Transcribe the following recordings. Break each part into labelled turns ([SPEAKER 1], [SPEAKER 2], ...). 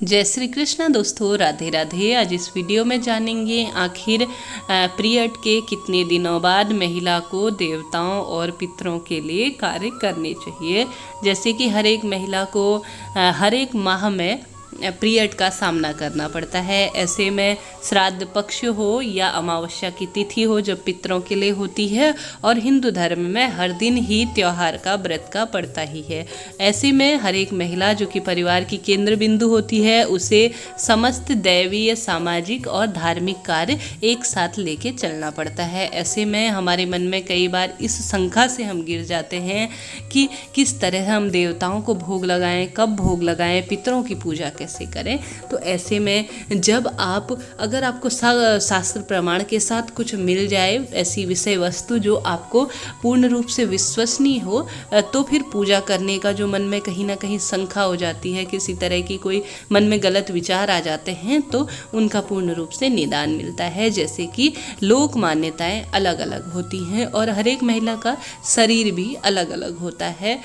[SPEAKER 1] जय श्री कृष्णा दोस्तों, राधे राधे। आज इस वीडियो में जानेंगे आखिर पीरियड के कितने दिनों बाद महिला को देवताओं और पितरों के लिए कार्य करने चाहिए। जैसे कि हर एक महिला को हर एक माह में पीरियड का सामना करना पड़ता है। ऐसे में श्राद्ध पक्ष हो या अमावस्या की तिथि हो जब पितरों के लिए होती है, और हिंदू धर्म में हर दिन ही त्योहार का व्रत का पड़ता ही है। ऐसे में हर एक महिला जो कि परिवार की केंद्र बिंदु होती है, उसे समस्त दैवीय, सामाजिक और धार्मिक कार्य एक साथ लेके चलना पड़ता है। ऐसे में हमारे मन में कई बार इस शंका से हम गिर जाते हैं कि किस तरह हम देवताओं को भोग लगाएं, कब भोग लगाएं, पितरों की पूजा कैसे करें। तो ऐसे में जब अगर आपको शास्त्र प्रमाण के साथ कुछ मिल जाए, ऐसी विषय वस्तु जो आपको पूर्ण रूप से विश्वसनीय हो, तो फिर पूजा करने का जो मन में कहीं ना कहीं शंका हो जाती है, किसी तरह की कोई मन में गलत विचार आ जाते हैं, तो उनका पूर्ण रूप से निदान मिलता है। जैसे कि लोक मान्यताएं अलग अलग होती हैं और हर एक महिला का शरीर भी अलग अलग होता है।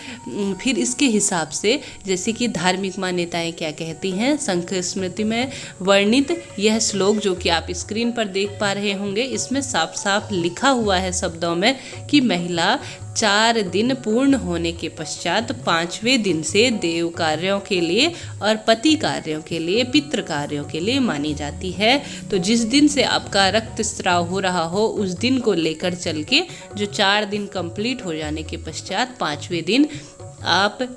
[SPEAKER 1] फिर इसके हिसाब से जैसे कि धार्मिक मान्यताएं क्या कहती हैं, शंख स्मृति में वर्णित यह श्लोक जो कि आप स्क्रीन पर देख पा रहे होंगे, इसमें साफ साफ लिखा हुआ है शब्दों में कि महिला 4 दिन पूर्ण होने के पश्चात 5वें दिन से देव कार्यों के लिए और पति कार्यों के लिए, पितृ कार्यों के लिए मानी जाती है। तो जिस दिन से आपका रक्त स्राव हो रहा हो, उस दिन को लेकर चल के जो 4 दिन कंप्लीट हो जाने के पश्चात 5वें दिन आप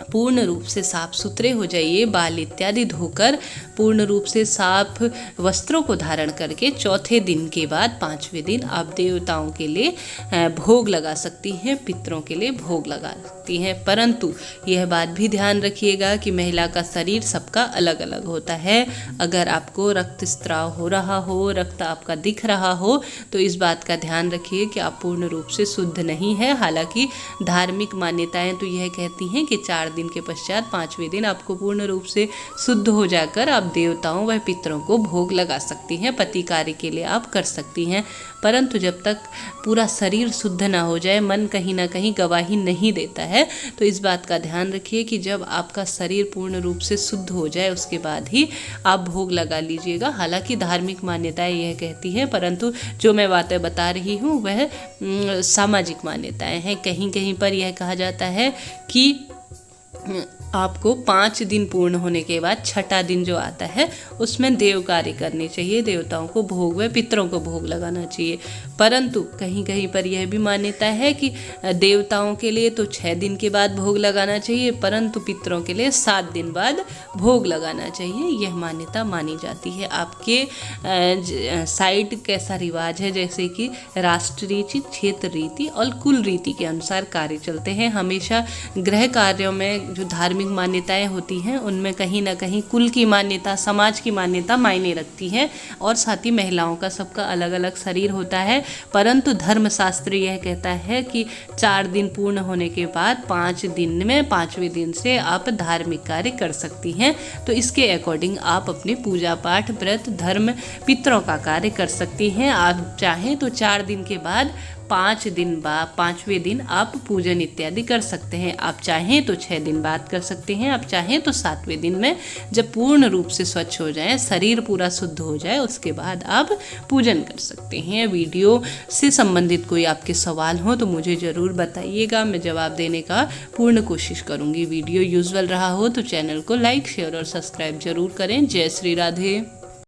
[SPEAKER 1] पूर्ण रूप से साफ सुथरे हो जाइए, बाल इत्यादि धोकर पूर्ण रूप से साफ वस्त्रों को धारण करके चौथे दिन के बाद 5वें दिन आप देवताओं के लिए भोग लगा सकती हैं, पितरों के लिए भोग लगा सकती हैं। परंतु यह बात भी ध्यान रखिएगा कि महिला का शरीर सबका अलग अलग होता है। अगर आपको रक्तस्राव हो रहा हो, रक्त आपका दिख रहा हो, तो इस बात का ध्यान रखिए कि आप पूर्ण रूप से शुद्ध नहीं है। हालांकि धार्मिक मान्यताएं तो यह कहती हैं कि 4 दिन के पश्चात 5वें दिन आपको पूर्ण रूप से शुद्ध हो जाकर आप देवताओं व पितरों को भोग लगा सकती हैं, पति कार्य के लिए आप कर सकती हैं। परंतु जब तक पूरा शरीर शुद्ध ना हो जाए, मन कहीं ना कहीं गवाही नहीं देता है। तो इस बात का ध्यान रखिए कि जब आपका शरीर पूर्ण रूप से शुद्ध हो जाए, उसके बाद ही आप भोग लगा लीजिएगा। हालांकि धार्मिक मान्यताएं यह कहती हैं, परंतु जो मैं बातें बता रही हूँ वह सामाजिक मान्यताएं हैं। कहीं कहीं पर यह कहा जाता है कि आपको 5 दिन पूर्ण होने के बाद 6ठा दिन जो आता है उसमें देव कार्य करने चाहिए, देवताओं को भोग व पितरों को भोग लगाना चाहिए। परंतु कहीं कहीं पर यह भी मान्यता है कि देवताओं के लिए तो 6 दिन के बाद भोग लगाना चाहिए, परंतु पितरों के लिए 7 दिन बाद भोग लगाना चाहिए। यह मान्यता मानी जाती है। आपके साइड कैसा रिवाज है, जैसे कि राष्ट्र रीति, क्षेत्र रीति और कुल रीति के अनुसार कार्य चलते हैं। हमेशा गृह कार्यों में जो धार्मिक मान्यताएं होती हैं, उनमें कहीं ना कहीं कुल की मान्यता, समाज की मान्यता मायने रखती है। और साथ ही महिलाओं का सबका अलग अलग शरीर होता है, परंतु धर्मशास्त्र यह कहता है कि 4 दिन पूर्ण होने के बाद 5 दिन में 5वें दिन से आप धार्मिक कार्य कर सकती हैं। तो इसके अकॉर्डिंग आप अपनी पूजा पाठ, व्रत, धर्म, पितरों का कार्य कर सकती हैं। आप चाहें तो 4 दिन के बाद 5वें दिन आप पूजन इत्यादि कर सकते हैं। आप चाहें तो 6 दिन बाद कर सकते हैं। आप चाहें तो 7वें दिन में, जब पूर्ण रूप से स्वच्छ हो जाए, शरीर पूरा शुद्ध हो जाए, उसके बाद आप पूजन कर सकते हैं। वीडियो से संबंधित कोई आपके सवाल हो तो मुझे ज़रूर बताइएगा, मैं जवाब देने का पूर्ण कोशिश करूँगी। वीडियो यूजफुल रहा हो तो चैनल को लाइक, शेयर और सब्सक्राइब जरूर करें। जय श्री राधे।